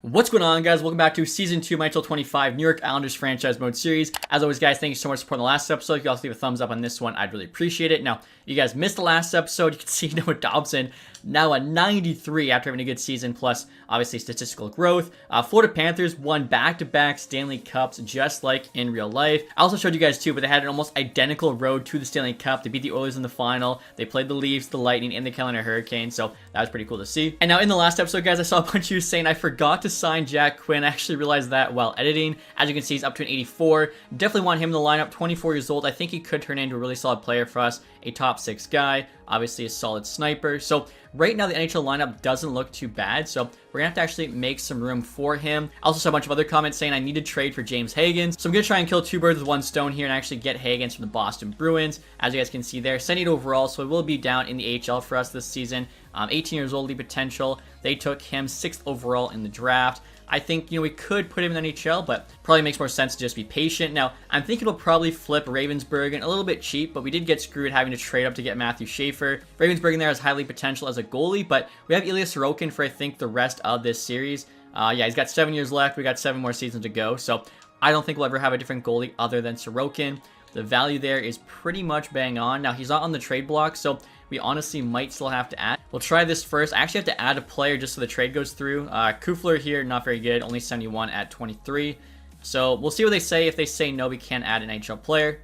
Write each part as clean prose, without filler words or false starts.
What's going on, guys? Welcome back to Season 2 NHL 25 New York Islanders Franchise Mode Series. As always, guys, thank you so much for supporting the last episode. If you also leave a thumbs up on this one, I'd really appreciate it. Now, you guys missed the last episode. You can see Noah Dobson now at 93 after having a good season, plus obviously statistical growth. Florida Panthers won back-to-back Stanley Cups just like in real life. I also showed you guys too, but they had an almost identical road to the Stanley Cup. They beat the Oilers in the final. They played the Leafs, the Lightning, and the Carolina Hurricanes, so that was pretty cool to see. And now in the last episode, guys, I saw a bunch of you saying I forgot to sign Jack Quinn. I actually realized that while editing. As you can see, he's up to an 84. Definitely want him in the lineup. 24 years old. I think he could turn into a really solid player for us. A top 6 guy. Obviously a solid sniper. So right now the NHL lineup doesn't look too bad. So we're going to have to actually make some room for him. I also saw a bunch of other comments saying I need to trade for James Hagens. So I'm going to try and kill two birds with one stone here and actually get Hagens from the Boston Bruins. As you guys can see there, 78 overall. So he will be down in the AHL for us this season. 18 years old, league potential. They took him 6th overall in the draft. I think, we could put him in the NHL, but probably makes more sense to just be patient. Now, I'm thinking we'll probably flip Ravensburgen a little bit cheap, but we did get screwed having to trade up to get Matthew Schaefer. Ravensburgen there has highly potential as a goalie, but we have Ilya Sorokin for, I think, the rest of this series. Yeah, he's got 7 years left. We got 7 more seasons to go, so I don't think we'll ever have a different goalie other than Sorokin. The value there is pretty much bang on. Now, he's not on the trade block, so we honestly might still have to add. We'll try this first. I actually have to add a player just so the trade goes through. Kufler here, not very good. Only 71 at 23. So we'll see what they say. If they say no, we can't add an NHL player.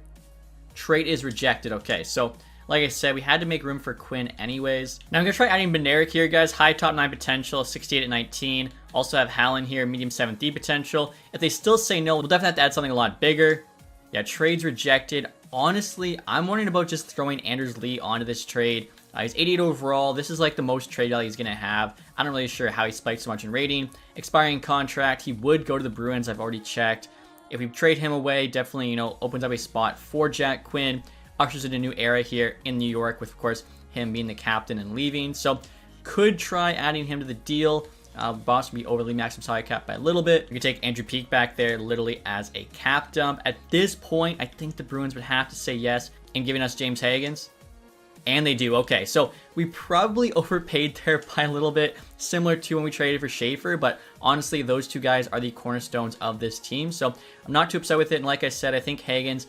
Trade is rejected. Okay, so like I said, we had to make room for Quinn anyways. Now I'm going to try adding Benerick here, guys. High top 9 potential, 68 at 19. Also have Hallen here, medium 7th D potential. If they still say no, we'll definitely have to add something a lot bigger. Yeah, trade's rejected. Honestly, I'm wondering about just throwing Anders Lee onto this trade. He's 88 overall. This is like the most trade value he's going to have. I'm not really sure how he spiked so much in rating. Expiring contract. He would go to the Bruins. I've already checked. If we trade him away, definitely, opens up a spot for Jack Quinn. Ushers in a new era here in New York with, of course, him being the captain and leaving. So, could try adding him to the deal. Boss would be overly maximum salary cap by a little bit. You could take Andrew Peeke back there literally as a cap dump. At this point, I think the Bruins would have to say yes in giving us James Hagens. And they do. Okay, so we probably overpaid there by a little bit, similar to when we traded for Schaefer, but honestly, those two guys are the cornerstones of this team, so I'm not too upset with it, and like I said, I think Hagens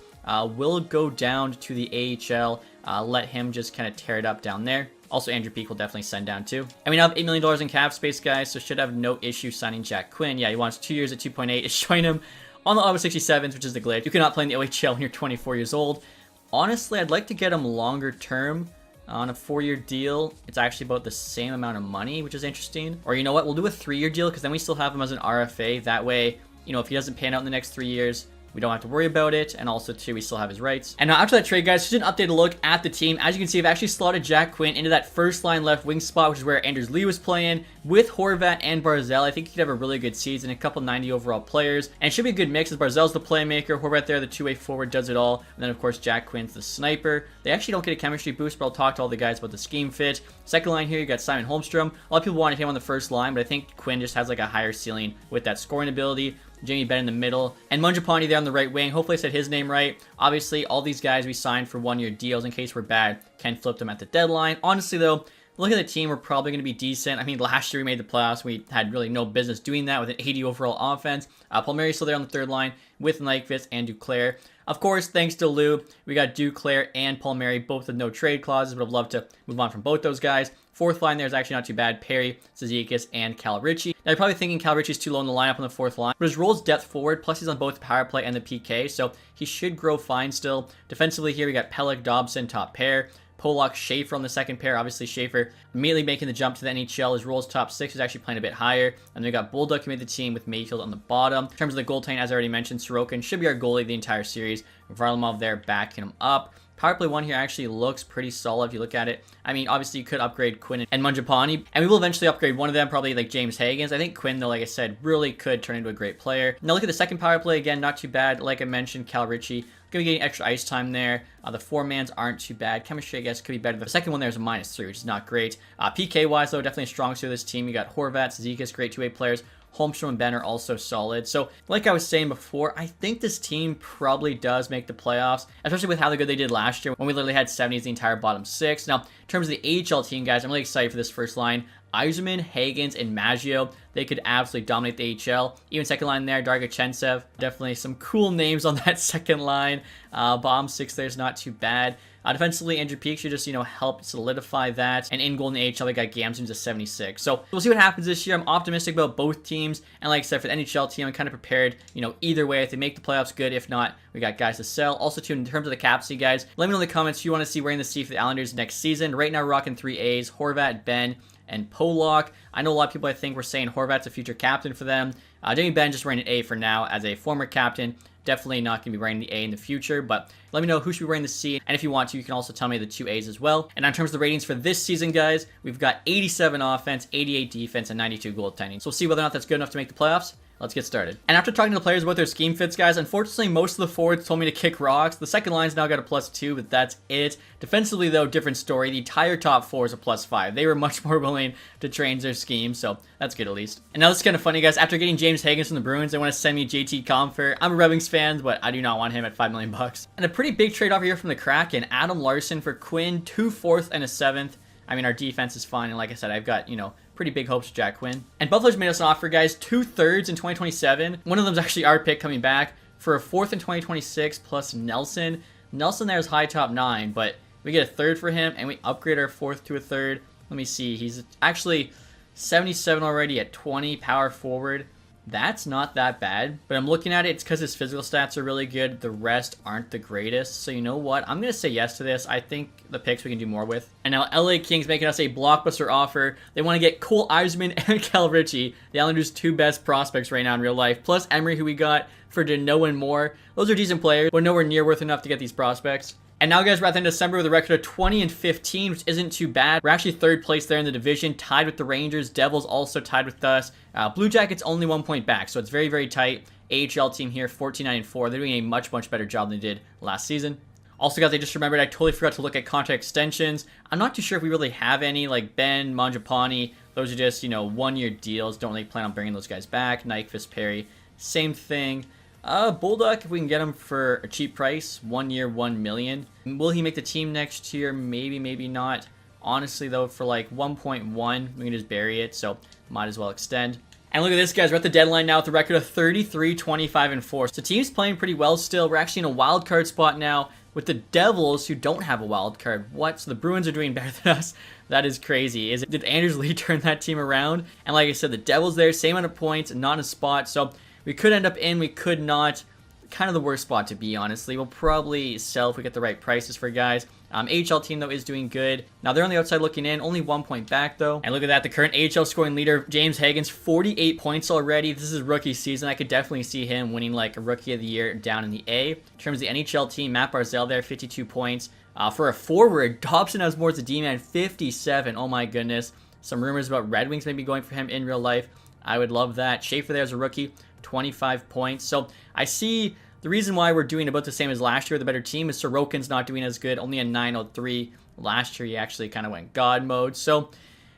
will go down to the AHL, let him just kind of tear it up down there. Also, Andrew Peeke will definitely send down too. And we now have $8 million in cap space, guys, so should have no issue signing Jack Quinn. Yeah, he wants 2 years at 2.8. It's showing him on the August 67s, which is the glitch. You cannot play in the OHL when you're 24 years old. Honestly, I'd like to get him longer term on a 4-year deal. It's actually about the same amount of money, which is interesting. Or you know what? We'll do a 3-year deal because then we still have him as an RFA. That way, if he doesn't pan out in the next 3 years, we don't have to worry about it, and also, too, we still have his rights. And now, after that trade, guys, just an updated look at the team. As you can see, I've actually slotted Jack Quinn into that first-line left wing spot, which is where Anders Lee was playing, with Horvat and Barzal. I think he could have a really good season, a couple 90 overall players, and it should be a good mix, as Barzal's the playmaker, Horvat there, the two-way forward, does it all, and then, of course, Jack Quinn's the sniper. They actually don't get a chemistry boost, but I'll talk to all the guys about the scheme fit. Second line here, you got Simon Holmstrom. A lot of people wanted him on the first line, but I think Quinn just has, like, a higher ceiling with that scoring ability. Jamie Benn in the middle, and Mangiapane there on the right wing. Hopefully I said his name right. Obviously, all these guys we signed for 1-year deals in case we're bad. Can flip them at the deadline. Honestly, though, look at the team. We're probably going to be decent. I mean, last year we made the playoffs. We had really no business doing that with an 80 overall offense. Palmieri's still there on the third line with Nyquist and Duclair. Of course, thanks to Lou, we got Duclair and Palmieri, both with no trade clauses, but I'd love to move on from both those guys. Fourth line there is actually not too bad. Perry, Cizikas, and Cal Ritchie. Now, you're probably thinking Cal Ritchie's too low in the lineup on the fourth line, but his role's depth forward, plus he's on both the power play and the PK, so he should grow fine still. Defensively here, we got Pelech, Dobson, top pair. Pollock, Schaefer on the second pair. Obviously, Schaefer immediately making the jump to the NHL. His role's top 6. He's actually playing a bit higher. And then we got Bulldog who made the team with Mayfield on the bottom. In terms of the goaltending, as I already mentioned, Sorokin should be our goalie the entire series. Varlamov there backing him up. Power play 1 here actually looks pretty solid if you look at it. I mean, obviously, you could upgrade Quinn and Mangiapane, and we will eventually upgrade one of them, probably like James Hagens. I think Quinn, though, like I said, really could turn into a great player. Now, look at the second power play. Again, not too bad. Like I mentioned, Cal Ritchie going to be getting extra ice time there. The 4-mans aren't too bad. Chemistry, I guess, could be better. The second one there is a -3, which is not great. PK-wise, though, definitely a strong suit of this team. You got Horvat, Cizikas, great 2-way players. Holmstrom and Benn are also solid. So, like I was saying before, I think this team probably does make the playoffs, especially with how good they did last year when we literally had 70s the entire bottom 6. Now, in terms of the AHL team, guys, I'm really excited for this first line. Yzerman, Hagens, and Maggio. They could absolutely dominate the AHL. Even second line there, Dargachensev. Definitely some cool names on that second line. Bottom six there is not too bad. Defensively, Andrew Peak should just, help solidify that. And in goal in the AHL, they got Gamson's a 76. So we'll see what happens this year. I'm optimistic about both teams. And like I said, for the NHL team, I'm kind of prepared, either way. If they make the playoffs, good. If not, we got guys to sell. Also, too, in terms of the capacity, guys, let me know in the comments who you want to see wearing the C for the Islanders next season. Right now, we're rocking 3 A's, Horvat, Ben, and Polak. I know a lot of people, I think, were saying Horvat's a future captain for them. Jamie Benn just wearing an A for now as a former captain. Definitely not going to be wearing the A in the future, but let me know who should be wearing the C. And if you want to, you can also tell me the 2 A's as well. And in terms of the ratings for this season, guys, we've got 87 offense, 88 defense, and 92 goaltending. So we'll see whether or not that's good enough to make the playoffs. Let's get started. And after talking to the players about their scheme fits, guys, unfortunately, most of the forwards told me to kick rocks. The second line's now got a +2, but that's it. Defensively, though, different story. The entire top 4 is a +5. They were much more willing to change their scheme, so that's good at least. And now this is kind of funny, guys. After getting James Hagens from the Bruins, they want to send me JT Compher. I'm a Red Wings fan, but I do not want him at $5 million. And a pretty big trade offer here from the Kraken. Adam Larson for Quinn, 2 4th and a 7th. I mean, our defense is fine, and like I said, I've got, pretty big hopes for Jack Quinn. And Buffalo's made us an offer, guys, 2/3 in 2027. One of them's actually our pick coming back for a 4th in 2026 plus Nelson. Nelson there is high top 9, but we get a 3rd for him, and we upgrade our 4th to a 3rd. Let me see. He's actually 77 already at 20 power forward. That's not that bad, but I'm looking at it, it's because his physical stats are really good. The rest aren't the greatest. So you know what? I'm going to say yes to this. I think the picks we can do more with. And now LA Kings making us a blockbuster offer. They want to get Cole Yzerman and Cal Ritchie, the Islanders' 2 best prospects right now in real life, plus Emery, who we got for Deneau and more. Those are decent players, but nowhere near worth enough to get these prospects. And now, guys, we're at the end of December with a record of 20-15, which isn't too bad. We're actually 3rd place there in the division, tied with the Rangers. Devils also tied with us. Blue Jackets only 1 point back, so it's very, very tight. AHL team here, 14-9-4. They're doing a much, much better job than they did last season. Also, guys, I just remembered I totally forgot to look at contract extensions. I'm not too sure if we really have any, like Ben, Mangiapane. Those are just, 1-year deals. Don't really plan on bringing those guys back. Nyquist, Perry, same thing. Bulldog, if we can get him for a cheap price, 1 year, $1 million. Will he make the team next year? Maybe, maybe not. Honestly, though, for like 1.1, we can just bury it, so might as well extend. And look at this, guys. We're at the deadline now with a record of 33, 25, and 4. So team's playing pretty well still. We're actually in a wild card spot now with the Devils, who don't have a wild card. What? So the Bruins are doing better than us. That is crazy. Did Anders Lee turn that team around? And like I said, the Devils there, same amount of points, not in a spot. So we could end up in, we could not. Kind of the worst spot to be, honestly. We'll probably sell if we get the right prices for guys. AHL team, though, is doing good. Now, they're on the outside looking in. Only 1 point back, though. And look at that. The current AHL scoring leader, James Hagens, 48 points already. This is rookie season. I could definitely see him winning, like, a Rookie of the Year down in the A. In terms of the NHL team, Matt Barzal there, 52 points. For a forward, Dobson has more as a D-man, 57. Oh, my goodness. Some rumors about Red Wings maybe going for him in real life. I would love that. Schaefer there as a rookie, 25 points. So I see the reason why we're doing about the same as last year, the better team, is Sorokin's not doing as good, only a 903. Last year, he actually kind of went God mode. So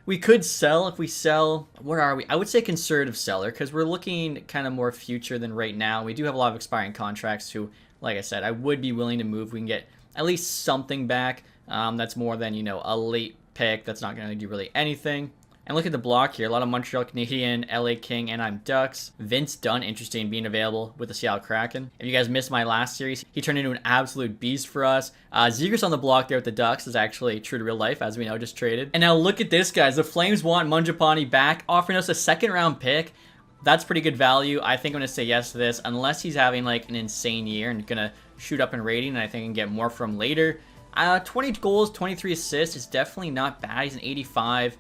we could sell. If we sell, what are we? I would say conservative seller, because we're looking kind of more future than right now. We do have a lot of expiring contracts who, like I said, I would be willing to move. We can get at least something back. That's more than, a late pick. That's not going to do really anything. And look at the block here. A lot of Montreal Canadian, LA King, and I'm Ducks. Vince Dunn, interesting being available with the Seattle Kraken. If you guys missed my last series, he turned into an absolute beast for us. Zegras on the block there with the Ducks is actually true to real life, as we know, just traded. And now look at this, guys. The Flames want Mangiapane back, offering us a 2nd-round pick. That's pretty good value. I think I'm going to say yes to this, unless he's having like an insane year and going to shoot up in rating, and I think I can get more from later. 20 goals, 23 assists is definitely not bad. He's an 85.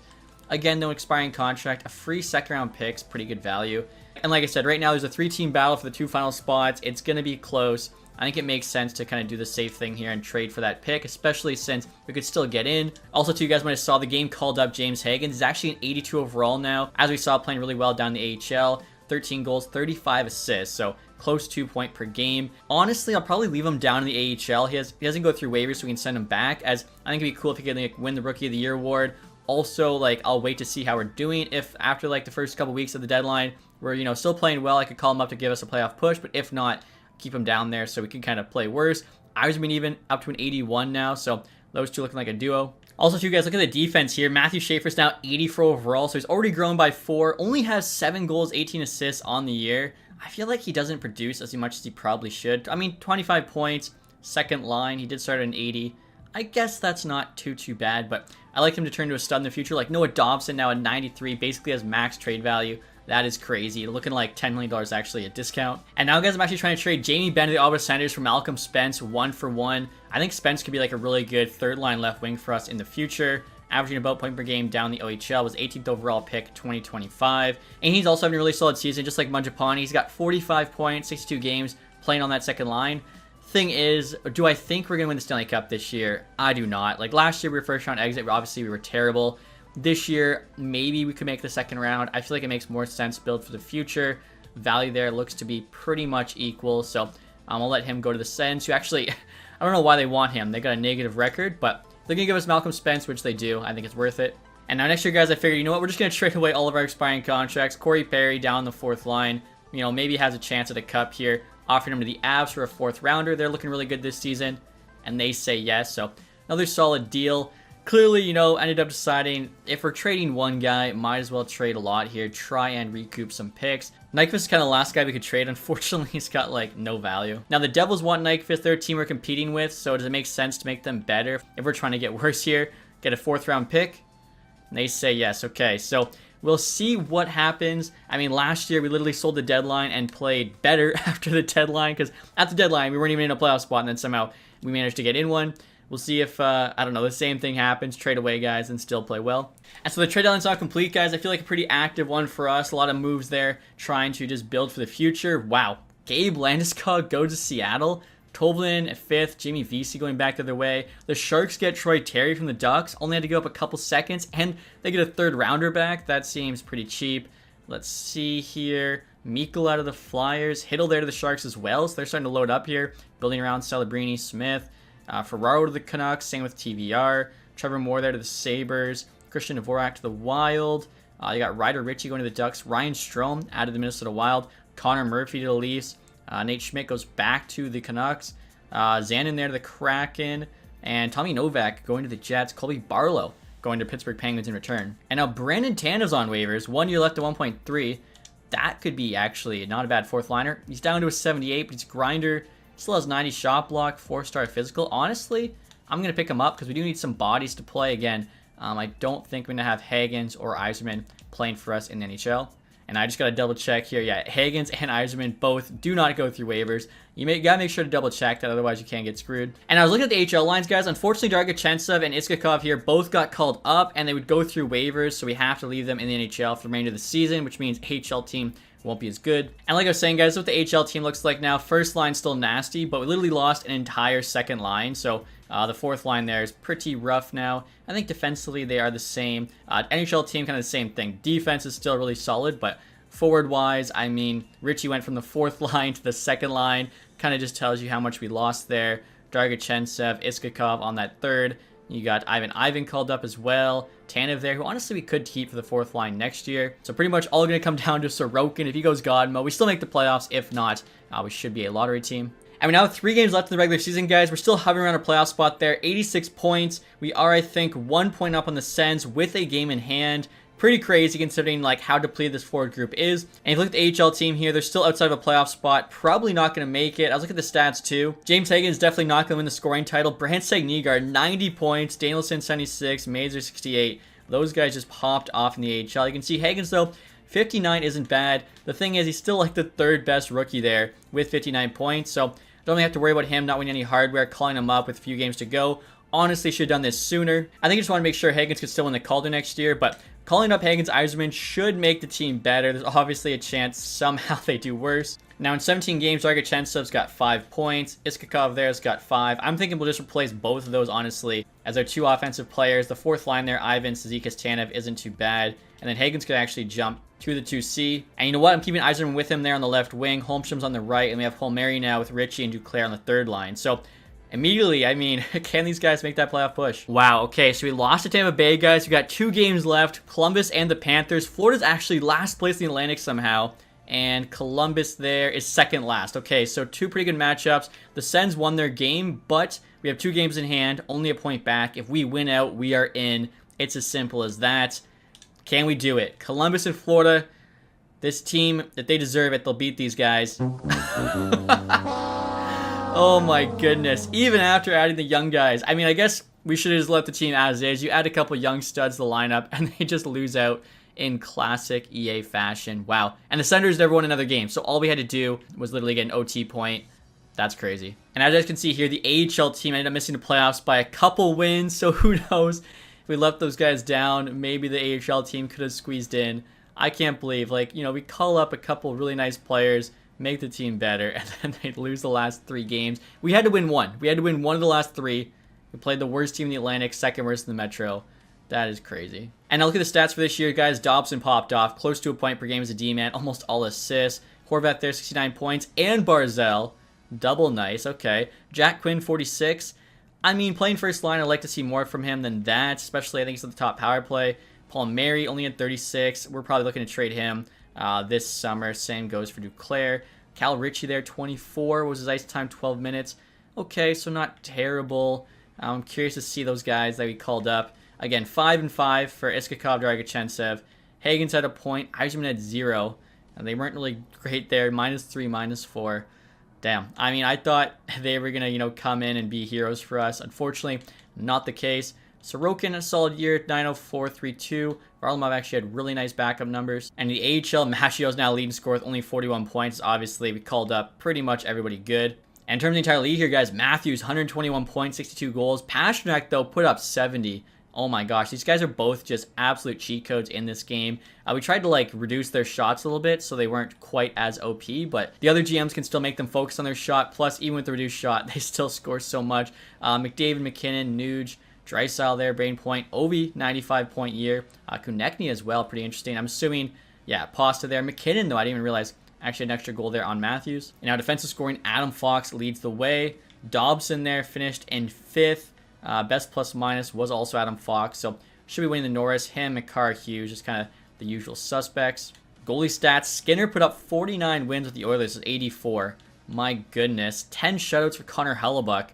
Again, no expiring contract. A free 2nd-round pick's pretty good value. And like I said, right now there's a 3-team battle for the 2 final spots. It's going to be close. I think it makes sense to kind of do the safe thing here and trade for that pick, especially since we could still get in. Also, too, you guys might have saw the game called up James Hagens. He's actually an 82 overall now, as we saw playing really well down the AHL. 13 goals, 35 assists, so close to 2 point per game. Honestly, I'll probably leave him down in the AHL. He doesn't go through waivers, so we can send him back, as I think it'd be cool if he could win the Rookie of the Year award. Also, I'll wait to see how we're doing. If after, the first couple weeks of the deadline, we're, still playing well, I could call him up to give us a playoff push. But if not, keep him down there so we can kind of play worse. Yzerman even up to an 81 now, so those two looking like a duo. Also, too, guys, look at the defense here. Matthew Schaefer's now 84 overall, so he's already grown by 4. Only has 7 goals, 18 assists on the year. I feel like he doesn't produce as much as he probably should. I mean, 25 points, second line. He did start at an 80. I guess that's not too bad, but I like him to turn to a stud in the future. Like Noah Dobson now at 93, basically has max trade value. That is crazy. Looking like $10 million actually a discount. And now, guys, I'm actually trying to trade Jamie Benn to the Ottawa Senators for Malcolm Spence 1-for-1. I think Spence could be like a really good third line left wing for us in the future. Averaging about point per game down the OHL, was 18th overall pick 2025. And he's also having a really solid season, just like Mangiapane. He's got 45 points, 62 games playing on that second line. Thing is, do I think we're going to win the Stanley Cup this year? I do not. Like last year, we were first round exit. Obviously, we were terrible. This year, maybe we could make the second round. I feel like it makes more sense build for the future. Value there looks to be pretty much equal. So I'll let him go to the Sens, who actually, I don't know why they want him. They got a negative record, but they're going to give us Malcolm Spence, which they do. I think it's worth it. And now next year, guys, I figured, you know what? We're just going to trade away all of our expiring contracts. Corey Perry down the 4th line. You know, maybe has a chance at a cup here. Offering him to the Avs for a 4th rounder. They're looking really good this season. And they say yes. So another solid deal. Clearly, you know, ended up deciding if we're trading one guy, might as well trade a lot here. Try and recoup some picks. Nyquist is kind of the last guy we could trade. Unfortunately, he's got, like, no value. Now, the Devils want Nyquist. They're a team we're competing with, so does it make sense to make them better if we're trying to get worse here? Get a 4th round pick? And they say yes. Okay, so we'll see what happens. I mean, last year, we literally sold the deadline and played better after the deadline, because at the deadline, we weren't even in a playoff spot, and then somehow we managed to get in one. We'll see if, I don't know, the same thing happens. Trade away guys and still play well. And so the trade deadline's not complete, guys. I feel like a pretty active one for us. A lot of moves there, trying to just build for the future. Wow. Gabe Landeskog goes to Seattle. Tovlin at 5th. Jamie Vesey going back the other way. The Sharks get Troy Terry from the Ducks. Only had to go up a couple seconds. And they get a 3rd rounder back. That seems pretty cheap. Let's see here. Mikkel out of the Flyers. Hiddle there to the Sharks as well. So they're starting to load up here. Building around Celebrini, Smith. Ferraro to the Canucks, same with TVR. Trevor Moore there to the Sabres. Christian Dvorak to the Wild. You got Ryder Ritchie going to the Ducks. Ryan Strome out of the Minnesota Wild. Connor Murphy to the Leafs. Nate Schmidt goes back to the Canucks. Zanin there to the Kraken. And Tommy Novak going to the Jets. Colby Barlow going to Pittsburgh Penguins in return. And now Brandon Tanev's on waivers. 1 year left at 1.3. That could be actually not a bad 4th liner. He's down to a 78, but he's grinder. Still has 90 shot block, 4-star physical. Honestly, I'm going to pick him up because we do need some bodies to play again. I don't think we're going to have Hagens or Yzerman playing for us in the NHL. And I just got to double check here. Yeah, Hagens and Yzerman both do not go through waivers. You got to make sure to double check that, otherwise you can't get screwed. And I was looking at the HL lines, guys. Unfortunately, Dargachensev and Iskakov here both got called up, and they would go through waivers, so we have to leave them in the NHL for the remainder of the season, which means HL team won't be as good. And like I was saying, guys, what the HL team looks like now. First line still nasty, but we literally lost an entire second line, so the 4th line there is pretty rough now. I think defensively they are the same. NHL team kind of the same thing. Defense is still really solid, but forward-wise, I mean, Richie went from the 4th line to the 2nd line. Kind of just tells you how much we lost there. Dargachensev, Iskakov on that 3rd. You got Ivan called up as well. Tanev there, who honestly we could keep for the 4th line next year. So pretty much all going to come down to Sorokin. If he goes God mode, we still make the playoffs. If not, we should be a lottery team. And we now have 3 games left in the regular season, guys. We're still hovering around our playoff spot there. 86 points. We are, I think, 1 point up on the Sens with a game in hand. Pretty crazy considering like how depleted this forward group is. And if you look at the AHL team here, they're still outside of a playoff spot. Probably not going to make it. I was looking at the stats too. James Hagens definitely not going to win the scoring title. Brant Sagnigaard, 90 points. Danielson, 76. Mazer, 68. Those guys just popped off in the AHL. You can see Hagens though, 59 isn't bad. The thing is, he's still like the 3rd best rookie there with 59 points. So don't really have to worry about him not winning any hardware, calling him up with a few games to go. Honestly, should have done this sooner. I think I just want to make sure Hagens could still win the Calder next year, but calling up Hagens Yzerman should make the team better. There's obviously a chance somehow they do worse. Now in 17 games, Dargachensev's got 5 points. Iskakov there's got 5. I'm thinking we'll just replace both of those, honestly, as our 2 offensive players. The 4th line there, Ivan, Cizikas, Tanev, isn't too bad. And then Hagens could actually jump to the 2C. And you know what? I'm keeping Yzerman with him there on the left wing. Holmstrom's on the right, and we have Holmeri now with Richie and Duclair on the 3rd line. So immediately, I mean, can these guys make that playoff push? Wow, okay, so we lost to Tampa Bay, guys. We got 2 games left, Columbus and the Panthers. Florida's actually last place in the Atlantic somehow. And Columbus there is second last. Okay, so 2 pretty good matchups. The Sens won their game, but we have 2 games in hand, only a point back. If we win out, we are in. It's as simple as that. Can we do it? Columbus and Florida, this team, if they deserve it, they'll beat these guys. Oh my goodness. Even after adding the young guys. I mean, I guess we should have just let the team as is. You add a couple young studs to the lineup, and they just lose out in classic EA fashion. Wow. And the Senators never won another game, so all we had to do was literally get an OT point. That's crazy. And as you guys can see here, the AHL team ended up missing the playoffs by a couple wins, so who knows? If we left those guys down, maybe the AHL team could have squeezed in. I can't believe, like, you know, we call up a couple really nice players, make the team better, and then they lose the last 3 games. We had to win one. We had to win one of the last 3. We played the worst team in the Atlantic, second worst in the Metro. That is crazy. And now look at the stats for this year, guys. Dobson popped off, close to a point per game as a D-man, almost all assists. Horvat there, 69 points, and Barzell, double nice, okay. Jack Quinn, 46. I mean, playing first line, I'd like to see more from him than that, especially I think he's at the top power play. Paul Mary only at 36. We're probably looking to trade him this summer. Same goes for Duclair. Cal Ritchie there, 24. Was his ice time 12 minutes? Okay, so not terrible. I'm curious to see those guys that we called up. Again, 5 and 5 for Iskakov, Dragachensev. Hagens had a point. Eiserman had 0. And they weren't really great there. -3, -4. Damn. I mean, I thought they were going to, you know, come in and be heroes for us. Unfortunately, not the case. Sorokin, a solid year, 904.32. Varlamov actually had really nice backup numbers. And the AHL, Maschio's now leading score with only 41 points. Obviously, we called up pretty much everybody good. And in terms of the entire league here, guys, Matthews, 121 points, 62 goals. Pasternak, though, put up 70. Oh my gosh, these guys are both just absolute cheat codes in this game. We tried to like reduce their shots a little bit so they weren't quite as OP, but the other GMs can still make them focus on their shot. Plus, even with the reduced shot, they still score so much. McDavid, McKinnon, Nuge, Drysdale there, Brain Point, Ovi, 95-point year. Konechny as well, pretty interesting. I'm assuming, yeah, Pasta there. McKinnon, though, I didn't even realize, actually an extra goal there on Matthews. And now defensive scoring, Adam Fox leads the way. Dobson there finished in 5th. Best plus minus was also Adam Fox, so should be winning the Norris. Him, McCarr, Hughes, just kind of the usual suspects. Goalie stats, Skinner put up 49 wins with the Oilers, with 84. My goodness. 10 shutouts for Connor Hellebuck.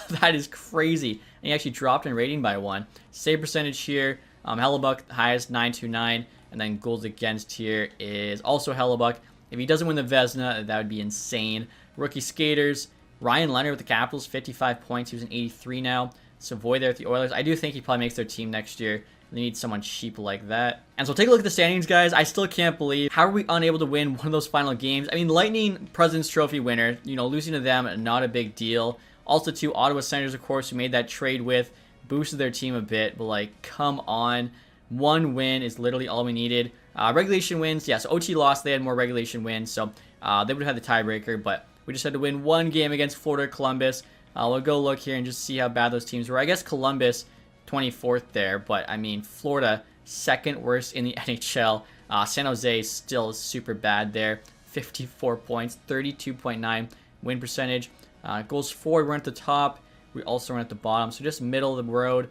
That is crazy. And he actually dropped in rating by 1. Save percentage here, Hellebuck, highest, 929. And then goals against here is also Hellebuck. If he doesn't win the Vezina, that would be insane. Rookie skaters, Ryan Leonard with the Capitals, 55 points. He was an 83 now. Savoy there with the Oilers. I do think he probably makes their team next year. They need someone cheap like that. And so take a look at the standings, guys. I still can't believe, how are we unable to win one of those final games? I mean, Lightning, President's Trophy winner. You know, losing to them, not a big deal. Also to Ottawa Senators, of course, who made that trade with. Boosted their team a bit, but like, come on. 1 win is literally all we needed. Regulation wins, yes, OT lost. They had more regulation wins, so they would have had the tiebreaker, but we just had to win 1 game against Florida Columbus. We'll go look here and just see how bad those teams were. I guess Columbus, 24th there, but I mean, Florida, 2nd worst in the NHL. San Jose still super bad there. 54 points, 32.9 win percentage. Goals for, we're at the top. We also run at the bottom, so just middle of the road.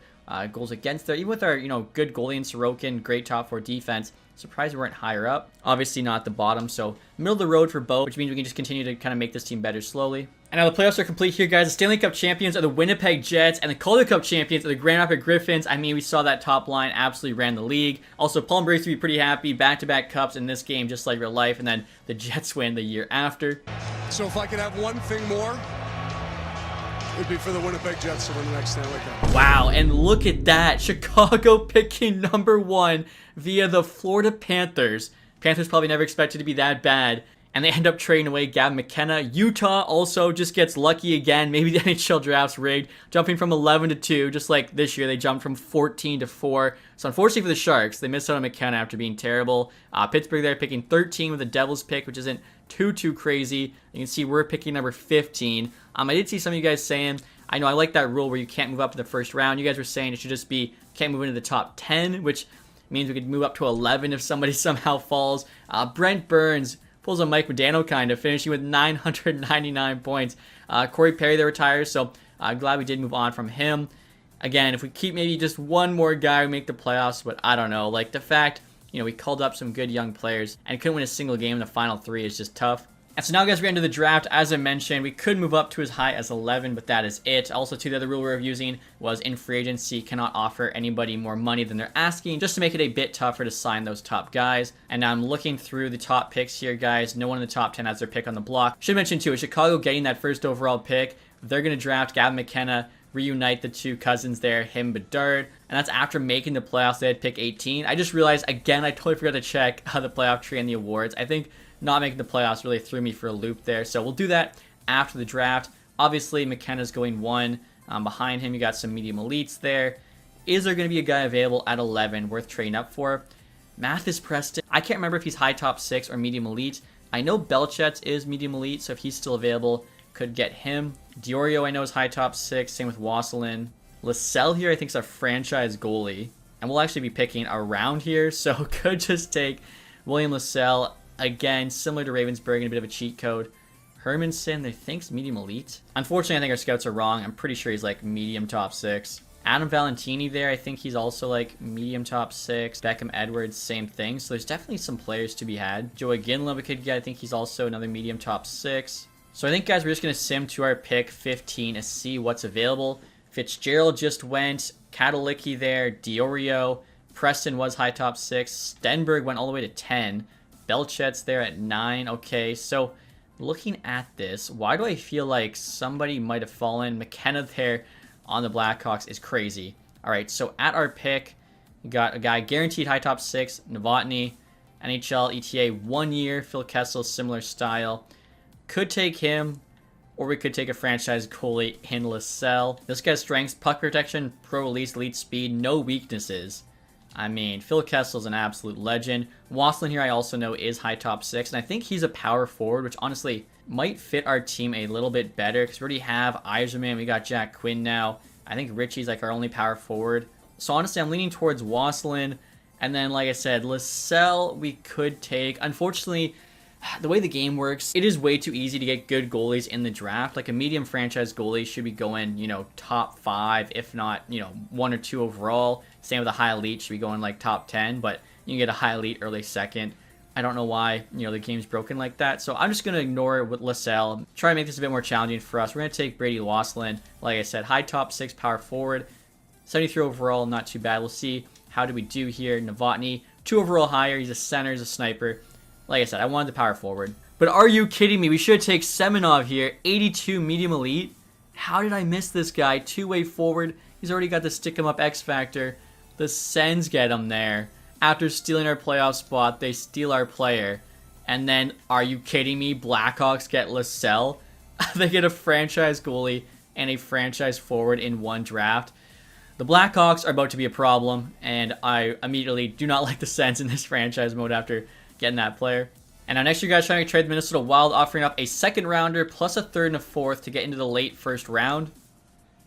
Goals against there. Even with our, you know, good goalie in Sorokin, great top 4 defense. Surprised we weren't higher up. Obviously not at the bottom, so middle of the road for both, which means we can just continue to kind of make this team better slowly. And now the playoffs are complete here, guys. The Stanley Cup champions are the Winnipeg Jets, and the Calder Cup champions are the Grand Rapids Griffins. I mean, we saw that top line absolutely ran the league. Also, Palm Breaks to be pretty happy. Back-to-back cups in this game, just like real life, and then the Jets win the year after. So if I could have one thing more, it would be for the Winnipeg Jets to win the next Stanley Cup. Wow, and look at that. Chicago picking number 1 via the Florida Panthers. Panthers probably never expected to be that bad. And they end up trading away Gavin McKenna. Utah also just gets lucky again. Maybe the NHL draft's rigged. Jumping from 11 to 2, just like this year. They jumped from 14 to 4. So unfortunately for the Sharks, they missed out on McKenna after being terrible. Pittsburgh there picking 13 with the Devils pick, which isn't too crazy. You can see we're picking number 15. I did see some of you guys saying, I know I like that rule where you can't move up to the first round. You guys were saying it should just be can't move into the top 10, which means we could move up to 11 if somebody somehow falls. Brent Burns pulls a Mike Modano kind of, finishing with 999 points. Corey Perry there retires, so I'm glad we did move on from him. Again, if we keep maybe just one more guy, we make the playoffs, but I don't know. Like, the fact we called up some good young players and couldn't win a single game in the final 3 is just tough. And so now, guys, we're into the draft. As I mentioned, we could move up to as high as 11, but that is it. Also, too, the other rule we're using was in free agency cannot offer anybody more money than they're asking, just to make it a bit tougher to sign those top guys. And now I'm looking through the top picks here, guys. No one in the top 10 has their pick on the block. Should mention, too, is Chicago getting that first overall pick. They're going to draft Gavin McKenna, reunite the two cousins there, him, Bedard. And that's after making the playoffs. They had pick 18. I just realized, again, I totally forgot to check the playoff tree and the awards. I think not making the playoffs really threw me for a loop there. So we'll do that after the draft. Obviously, McKenna's going 1. Behind him, you got some medium elites there. Is there going to be a guy available at 11 worth trading up for? Mathis Preston. I can't remember if he's high top 6 or medium elite. I know Belchet's is medium elite, so if he's still available, could get him. Diorio, I know, is high top 6. Same with Wasselin. Lascelles here, I think, is a franchise goalie. And we'll actually be picking around here, so could just take William Lascelles. Again, similar to Ravensburg, and a bit of a cheat code. Hermanson, they think's medium elite. Unfortunately, I think our scouts are wrong. I'm pretty sure he's like medium top 6. Adam Valentini there, I think he's also like medium top 6. Beckham Edwards, same thing. So there's definitely some players to be had. Joey Ginla we could get. I think he's also another medium top 6. So I think, guys, we're just going to sim to our pick 15 to see what's available. Fitzgerald just went. Katalicki there. Diorio. Preston was high top 6. Stenberg went all the way to 10. Belchet's there at 9. Okay, so looking at this, why do I feel like somebody might have fallen? McKenna there on the Blackhawks is crazy. All right, so at our pick, we got a guy guaranteed high top 6, Novotny, NHL ETA 1 year. Phil Kessel, similar style. Could take him, or we could take a franchise goalie in Lascelles. This guy's strengths, puck protection, pro release, elite speed, no weaknesses. I mean, Phil Kessel's an absolute legend. Wasselin here I also know is high top 6, and I think he's a power forward, which honestly might fit our team a little bit better because we already have Yzerman, we got Jack Quinn now. I think Richie's like our only power forward. So honestly, I'm leaning towards Wasselin, and then like I said, Lascelles we could take. Unfortunately, the way the game works, it is way too easy to get good goalies in the draft. Like a medium franchise goalie should be going, top 5, if not, 1 or 2 overall. Same with a high elite, should be going like top 10, but you can get a high elite early second. I don't know why, the game's broken like that. So I'm just going to ignore it with Lascelles. Try to make this a bit more challenging for us. We're going to take Brady Wasselin. Like I said, high top 6 power forward. 73 overall, not too bad. We'll see how do we do here. Novotny, 2 overall higher. He's a center, he's a sniper. Like I said, I wanted the power forward. But are you kidding me? We should take Semenov here. 82 medium elite. How did I miss this guy? 2-way forward. He's already got the stick him up X factor. The Sens get him there. After stealing our playoff spot, they steal our player. And then, are you kidding me? Blackhawks get Lascelles. They get a franchise goalie and a franchise forward in one draft. The Blackhawks are about to be a problem, and I immediately do not like the Sens in this franchise mode after getting that player. And now next year, guys, trying to trade the Minnesota Wild, offering up a second rounder plus a third and a fourth to get into the late first round.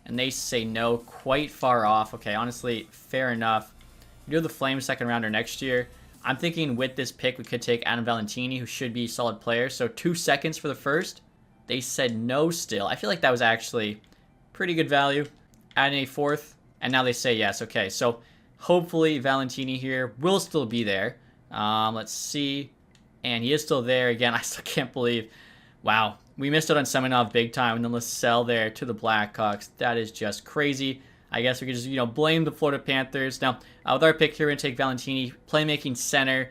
And they say no, quite far off. Okay, honestly, fair enough. We do have the Flames second rounder next year. I'm thinking with this pick, we could take Adam Valentini, who should be a solid player. So 2 seconds for the first. They said no still. I feel like that was actually pretty good value. Adding a fourth, and now they say yes. Okay, so hopefully Valentini here will still be there. Let's see. And he is still there. Again, I still can't believe. Wow. We missed out on Semenov big time. And then Lascelles there to the Blackhawks. That is just crazy. I guess we could just, blame the Florida Panthers. Now, with our pick here, we're going to take Valentini, playmaking center.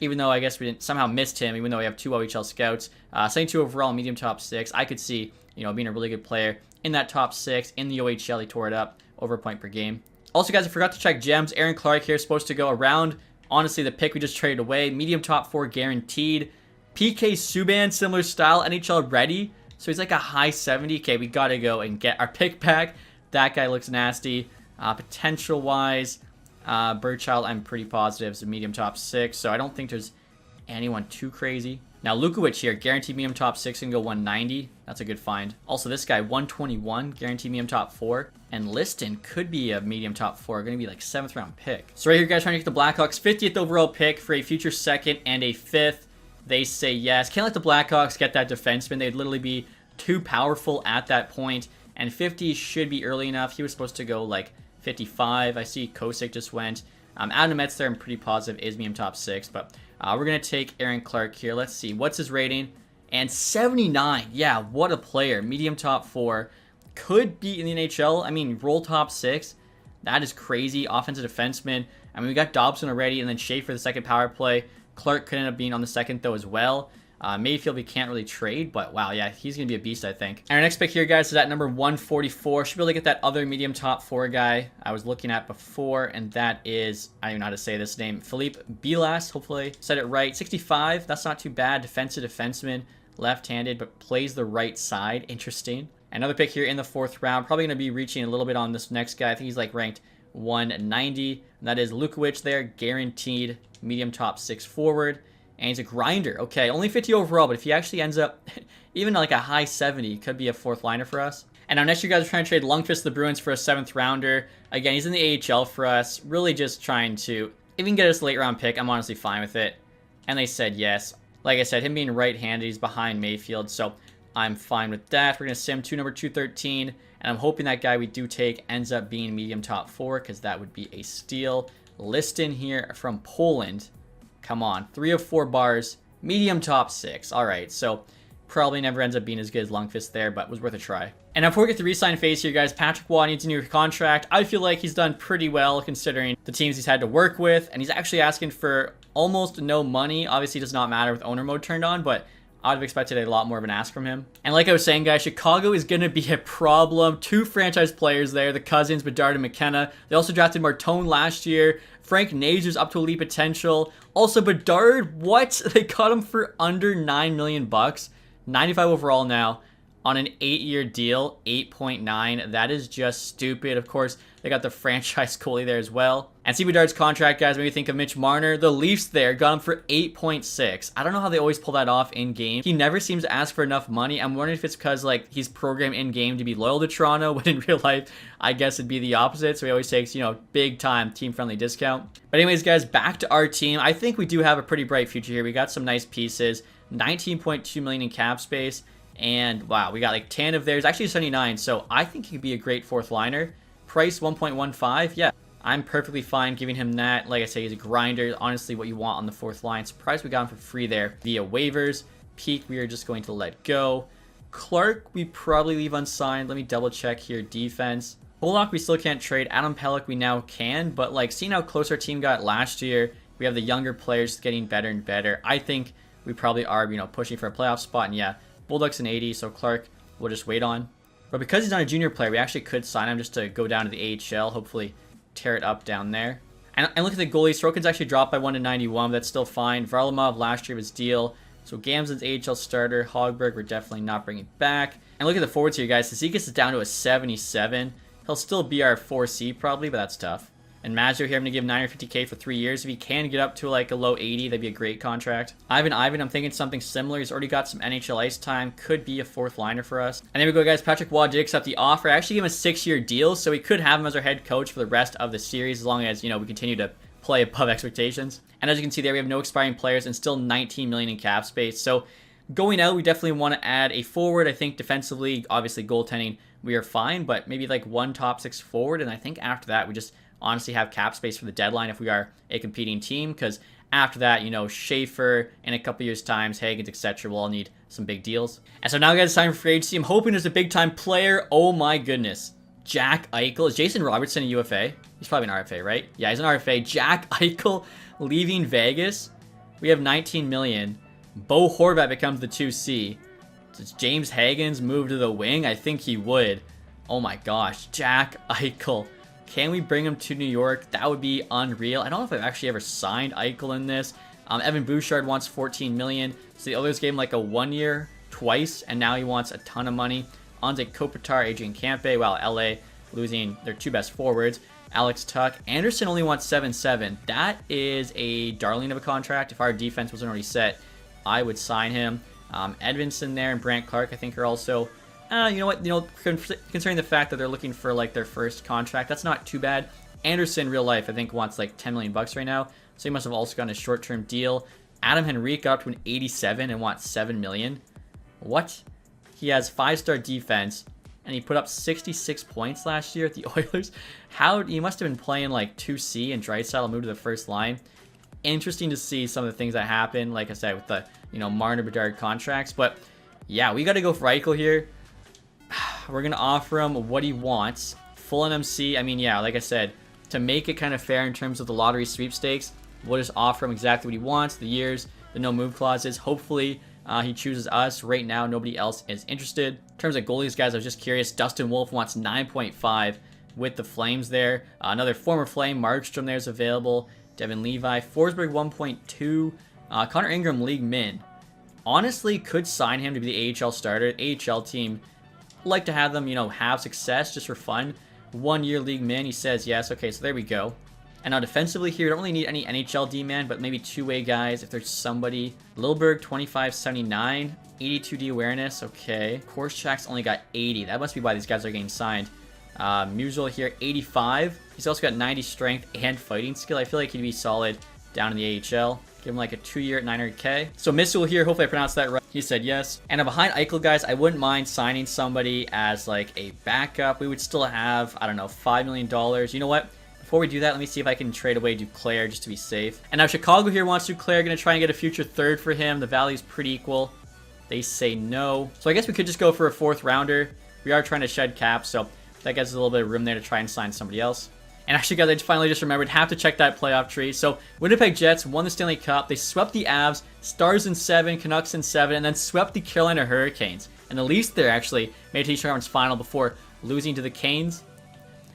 Even though I guess we didn't somehow missed him, even though we have 2 OHL scouts. 72 overall, medium top 6. I could see, being a really good player in that top 6. In the OHL, he tore it up. Over a point per game. Also, guys, I forgot to check gems. Aaron Clark here is supposed to go around. Honestly, the pick we just traded away. Medium top 4 guaranteed. PK Subban, similar style. NHL ready. So he's like a high 70. Okay, we got to go and get our pick back. That guy looks nasty. Potential-wise, Burchild, I'm pretty positive, is a medium top 6. So I don't think there's anyone too crazy. Now, Lukowicz here, guaranteed medium top 6 and go 190. That's a good find. Also, this guy, 121, guaranteed medium top 4. And Liston could be a medium top 4. Going to be like 7th round pick. So right here, guys, trying to get the Blackhawks 50th overall pick for a future 2nd and a 5th. They say yes. Can't let the Blackhawks get that defenseman. They'd literally be too powerful at that point. And 50 should be early enough. He was supposed to go like 55. I see Kosick just went. Adam Metz there, I'm pretty positive is medium top 6, but we're going to take Aaron Clark here. Let's see, what's his rating? And 79. Yeah, what a player. Medium top 4. Could be in the NHL. I mean, roll top 6. That is crazy. Offensive defenseman. I mean, we got Dobson already, and then Schaefer the second power play. Clark could end up being on the second, though, as well. Mayfield we can't really trade, but wow, yeah, he's going to be a beast, I think. And our next pick here, guys, is at number 144. Should be able to get that other medium top 4 guy I was looking at before, and that is, I don't even know how to say this name, Philippe Bilas, hopefully said it right. 65, that's not too bad. Defensive defenseman, left-handed, but plays the right side. Interesting. Another pick here in the 4th round. Probably going to be reaching a little bit on this next guy. I think he's like ranked 190. And that is Lukowicz there, guaranteed medium top 6 forward. And he's a grinder. Okay, only 50 overall, but if he actually ends up even like a high 70, could be a 4th liner for us. And now next, you guys are trying to trade Lundqvist to the Bruins for a 7th rounder. Again, he's in the AHL for us. Really just trying to, if he can get us a late round pick, I'm honestly fine with it. And they said yes. Like I said, him being right-handed, he's behind Mayfield, so I'm fine with that. We're going to sim to number 213, and I'm hoping that guy we do take ends up being medium top 4, because that would be a steal. Liston here from Poland. Come on, 3 of 4 bars, medium top 6. All right, so probably never ends up being as good as Lundqvist there, but was worth a try. And now before we get the re-sign phase here, guys, Patrick Waugh needs a new contract. I feel like he's done pretty well considering the teams he's had to work with, and he's actually asking for almost no money. Obviously, it does not matter with owner mode turned on, but I would have expected a lot more of an ask from him. And like I was saying, guys, Chicago is going to be a problem. 2 franchise players there, the Cousins, Bedard, and McKenna. They also drafted Martone last year. Frank Nazer's up to elite potential. Also, Bedard, what? They cut him for under $9 million. 95 overall now on an 8-year deal, 8.9. That is just stupid. Of course, they got the franchise goalie there as well. And see Bedard's contract, guys, maybe think of Mitch Marner. The Leafs there got him for 8.6. I don't know how they always pull that off in game. He never seems to ask for enough money. I'm wondering if it's because like he's programmed in game to be loyal to Toronto, when in real life, I guess it'd be the opposite. So he always takes, you know, big time team friendly discount. But anyways, guys, back to our team. I think we do have a pretty bright future here. We got some nice pieces. 19.2 million in cap space. And wow, we got like 10 of theirs, actually 79. So I think he could be a great 4th liner. Price 1.15. Yeah, I'm perfectly fine giving him that. Like I say, he's a grinder. Honestly, what you want on the 4th line. Surprised we got him for free there via waivers. Peak, we are just going to let go. Clark, we probably leave unsigned. Let me double check here. Defense. Pollock, we still can't trade. Adam Pelech, we now can. But like seeing how close our team got last year, we have the younger players getting better and better. I think we probably are, you know, pushing for a playoff spot. And yeah, Bulldogs an 80, so Clark we'll just wait on. But because he's not a junior player, we actually could sign him just to go down to the AHL, hopefully tear it up down there. And look at the goalie. Sorokin's actually dropped by 1 to 91, but that's still fine. Varlamov last year was deal. So Gamson's AHL starter. Hogberg, we're definitely not bringing back. And look at the forwards here, guys. Zizekas is down to a 77. He'll still be our 4C probably, but that's tough. And Mazur here, I'm going to give $950K for 3 years. If he can get up to like a low 80, that'd be a great contract. Ivan, I'm thinking something similar. He's already got some NHL ice time. Could be a 4th liner for us. And there we go, guys. Patrick Waugh did accept the offer. I actually gave him a 6-year deal, so we could have him as our head coach for the rest of the series, as long as, you know, we continue to play above expectations. And as you can see there, we have no expiring players and still 19 million in cap space. So going out, we definitely want to add a forward. I think defensively, obviously goaltending, we are fine, but maybe like 1 top 6 forward. And I think after that, we just honestly have cap space for the deadline if we are a competing team, because after that, you know, Schaefer in a couple years' time, Hagens, etc., will all need some big deals. And so now, guys, it's time for free agency. I'm hoping there's a big-time player. Oh my goodness. Jack Eichel. Is Jason Robertson a UFA? He's probably an RFA, right? Yeah, he's an RFA. Jack Eichel leaving Vegas. We have 19 million. Bo Horvat becomes the 2C. Does James Hagens move to the wing? I think he would. Oh my gosh. Jack Eichel. Can we bring him to New York? That would be unreal. I don't know if I've actually ever signed Eichel in this. Evan Bouchard wants 14 million. So the others gave him like a 1 year twice, and now he wants a ton of money. Anze Kopitar, Adrian Campe, while LA losing their 2 best forwards. Alex Tuck. Anderson only wants 7-7. That is a darling of a contract. If our defense wasn't already set, I would sign him. Edvinson there and Brant Clark, I think, are also... you know what? You know, considering the fact that they're looking for like their first contract, that's not too bad. Anderson, real life, I think wants like 10 million bucks right now, so he must have also gotten a short-term deal. Adam Henrique got up to an 87 and wants 7 million. What? He has 5-star defense and he put up 66 points last year at the Oilers. He must have been playing like 2C, and Draisaitl moved to the first line. Interesting to see some of the things that happen, like I said, with the, Marner Bedard contracts. But yeah, we got to go for Eichel here. We're going to offer him what he wants. Full NMC. I mean, yeah, like I said, to make it kind of fair in terms of the lottery sweepstakes, we'll just offer him exactly what he wants, the years, the no move clauses. Hopefully, he chooses us. Right now, nobody else is interested. In terms of goalies, guys, I was just curious. Dustin Wolf wants 9.5 with the Flames there. Another former Flame, Markstrom there is available. Devin Levi. Forsberg 1.2. Connor Ingram, league min. Honestly, could sign him to be the AHL starter. AHL team, like to have them, have success just for fun. 1 year league min. He says yes. Okay, so there we go. And now defensively here, we don't really need any NHL D-man, but maybe two-way guys if there's somebody. Lilberg, 25.79, 82 D awareness. Okay. Korczak's only got 80. That must be why these guys are getting signed. Musial here, 85. He's also got 90 strength and fighting skill. I feel like he'd be solid down in the AHL. Give him like a 2-year at 900K. So Musial here, hopefully I pronounced that right. He said yes. And behind Eichel, guys, I wouldn't mind signing somebody as like a backup. We would still have, I don't know, $5 million. You know what? Before we do that, let me see if I can trade away Duclair just to be safe. And now Chicago here wants Duclair. Going to try and get a future third for him. The value's pretty equal. They say no. So I guess we could just go for a 4th rounder. We are trying to shed cap, so that gives us a little bit of room there to try and sign somebody else. And actually, guys, I finally just remembered, have to check that playoff tree. So Winnipeg Jets won the Stanley Cup. They swept the Avs, Stars in 7, Canucks in 7, and then swept the Carolina Hurricanes. And the Leafs there actually made it to the Eastern Conference Final before losing to the Canes.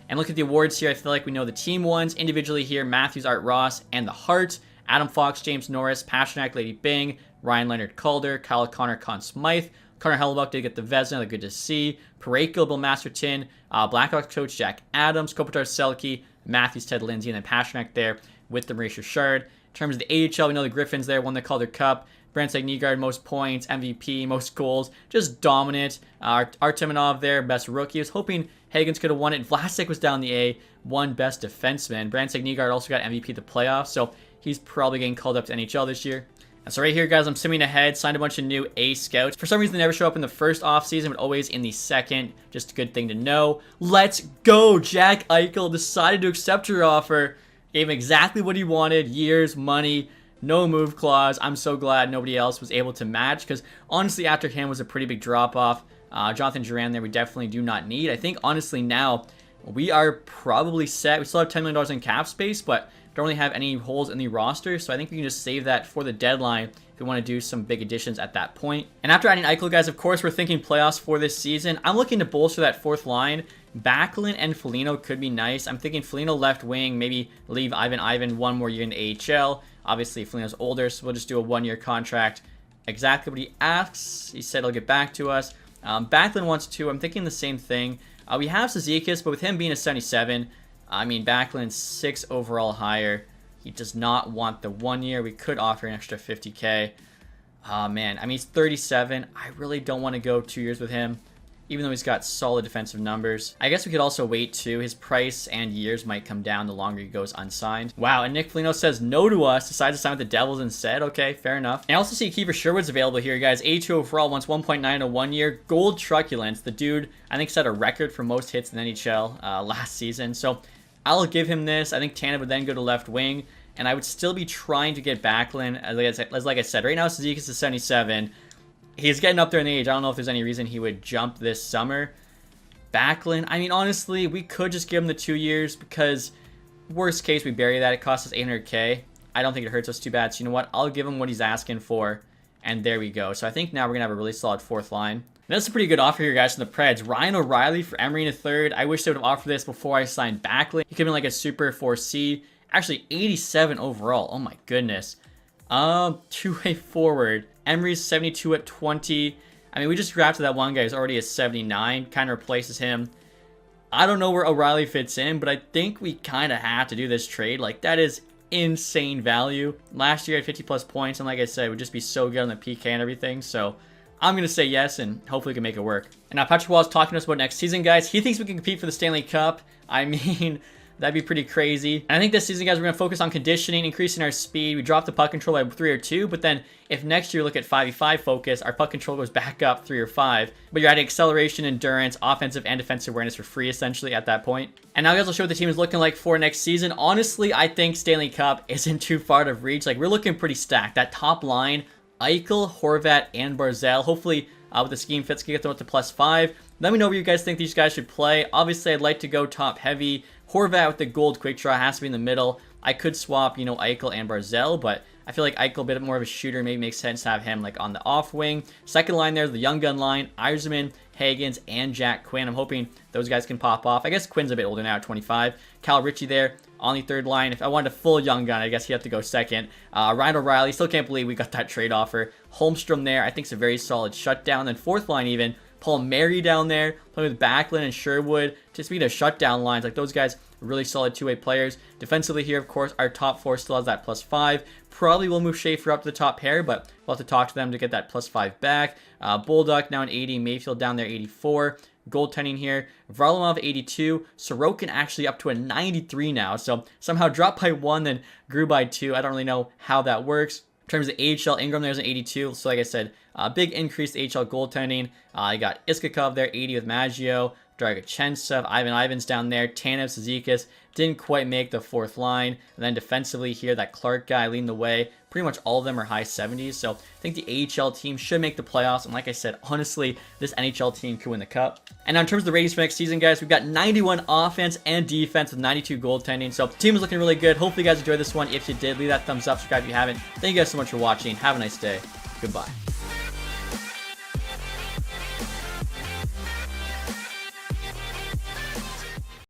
And look at the awards here. I feel like we know the team ones. Individually here, Matthews, Art Ross, and the Hart. Adam Fox, James Norris, Pasternak, Lady Bing, Ryan Leonard Calder, Kyle Connor, Conn Smythe. Connor Hellebuck did get the Vezina, good to see. Parayko, Bill Masterton, Blackhawks coach Jack Adams, Kopitar Selke, Matthews, Ted Lindsay, and then Pasternak there with the Maurice Richard. In terms of the AHL, we know the Griffins there won the Calder Cup. Brandstad Nygaard, most points, MVP, most goals, just dominant. Artemanov there, best rookie. I was hoping Hagens could have won it. Vlasic was down the A, won best defenseman. Brandstad Nygaard also got MVP of the playoffs, so he's probably getting called up to NHL this year. And so right here, guys, I'm simming ahead, signed a bunch of new A scouts. For some reason, they never show up in the first offseason, but always in the second. Just a good thing to know. Let's go! Jack Eichel decided to accept your offer. Gave him exactly what he wanted. Years, money, no move clause. I'm so glad nobody else was able to match, because honestly, after him was a pretty big drop-off. Jonathan Duran there, we definitely do not need. I think, honestly, now we are probably set. We still have $10 million in cap space, but don't really have any holes in the roster, so I think we can just save that for the deadline if we want to do some big additions at that point. And after adding Eichel, guys, of course, we're thinking playoffs for this season. I'm looking to bolster that 4th line. Backlund and Foligno could be nice. I'm thinking Foligno left wing, maybe leave Ivan 1 more year in the AHL. Obviously, Foligno's older, so we'll just do a 1-year contract. Exactly what he asks. He said he'll get back to us. Backlund wants 2. I'm thinking the same thing. We have Cizikas, but with him being a 77, I mean, Backlund's 6 overall higher. He does not want the 1 year. We could offer an extra 50K. Oh, man. I mean, he's 37. I really don't want to go 2 years with him, even though he's got solid defensive numbers. I guess we could also wait, too. His price and years might come down the longer he goes unsigned. Wow, and Nick Foligno says no to us, decides to sign with the Devils instead. Okay, fair enough. And I also see Kiefer Sherwood's available here, guys. 82 overall, wants 1.9 in a 1 year. Gold truculence. The dude, I think, set a record for most hits in the NHL last season. So I'll give him this. I think Tanev would then go to left wing, and I would still be trying to get Backlund. As like I said, right now Cizikas is 77. He's getting up there in age. I don't know if there's any reason he would jump this summer. Backlund, I mean, honestly, we could just give him the 2 years, because worst case, we bury that. It costs us 800K. I don't think it hurts us too bad. So you know what? I'll give him what he's asking for, and there we go. So I think now we're going to have a really solid 4th line. And that's a pretty good offer here, guys, from the Preds. Ryan O'Reilly for Emery in a 3rd. I wish they would have offered this before I signed Backlund. He could have been like a super 4C. Actually, 87 overall. Oh my goodness. 2-way forward. Emery's 72 at 20. I mean, we just drafted that one guy who's already a 79. Kind of replaces him. I don't know where O'Reilly fits in, but I think we kind of have to do this trade. Like, that is insane value. Last year, I had 50 plus points, and like I said, it would just be so good on the PK and everything. So I'm going to say yes, and hopefully we can make it work. And now Patrick Wall's talking to us about next season, guys. He thinks we can compete for the Stanley Cup. I mean, That'd be pretty crazy. And I think this season, guys, we're going to focus on conditioning, increasing our speed. We dropped the puck control by 3 or 2, but then if next year we look at 5v5 focus, our puck control goes back up 3 or 5. But you're adding acceleration, endurance, offensive and defensive awareness for free, essentially, at that point. And now, guys, I'll show what the team is looking like for next season. Honestly, I think Stanley Cup isn't too far to reach. Like, we're looking pretty stacked. That top line, Eichel, Horvat, and Barzal. Hopefully, with the scheme fits, can get them up to +5. Let me know where you guys think these guys should play. Obviously, I'd like to go top heavy. Horvat with the gold quick draw has to be in the middle. I could swap, you know, Eichel and Barzal, but I feel like Eichel, a bit more of a shooter, maybe makes sense to have him like on the off wing. Second line there's the young gun line, Yzerman, Hagens, and Jack Quinn. I'm hoping those guys can pop off. I guess Quinn's a bit older now at 25. Cal Ritchie there on the third line. If I wanted a full young gun, I guess he'd have to go second. Ryan O'Reilly, still can't believe we got that trade offer. Holmstrom there, I think it's a very solid shutdown. Then fourth line even, Paul Mary down there, playing with Backlund and Sherwood. To speak of shutdown lines, like those guys, really solid two-way players. Defensively here, of course, our top four still has that +5. Probably will move Schaefer up to the top pair, but we'll have to talk to them to get that +5 back. Bulldog now an 80, Mayfield down there 84. Goaltending here, Varlamov 82, Sorokin actually up to a 93 now, so somehow dropped by 1, then grew by 2. I don't really know how that works. In terms of AHL, Ingram there's an 82, so like I said, big increased AHL goaltending. I got Iskakov there, 80 with Maggio, Dragochensev, Ivan Ivans down there, Tanev, Zizekas, didn't quite make the fourth line. And then defensively here, that Clark guy leading the way. Pretty much all of them are high 70s, so I think the AHL team should make the playoffs. And like I said, honestly, this NHL team could win the cup. And now in terms of the ratings for next season, guys, we've got 91 offense and defense with 92 goaltending. So the team is looking really good. Hopefully you guys enjoyed this one. If you did, leave that thumbs up, subscribe if you haven't. Thank you guys so much for watching. Have a nice day. Goodbye.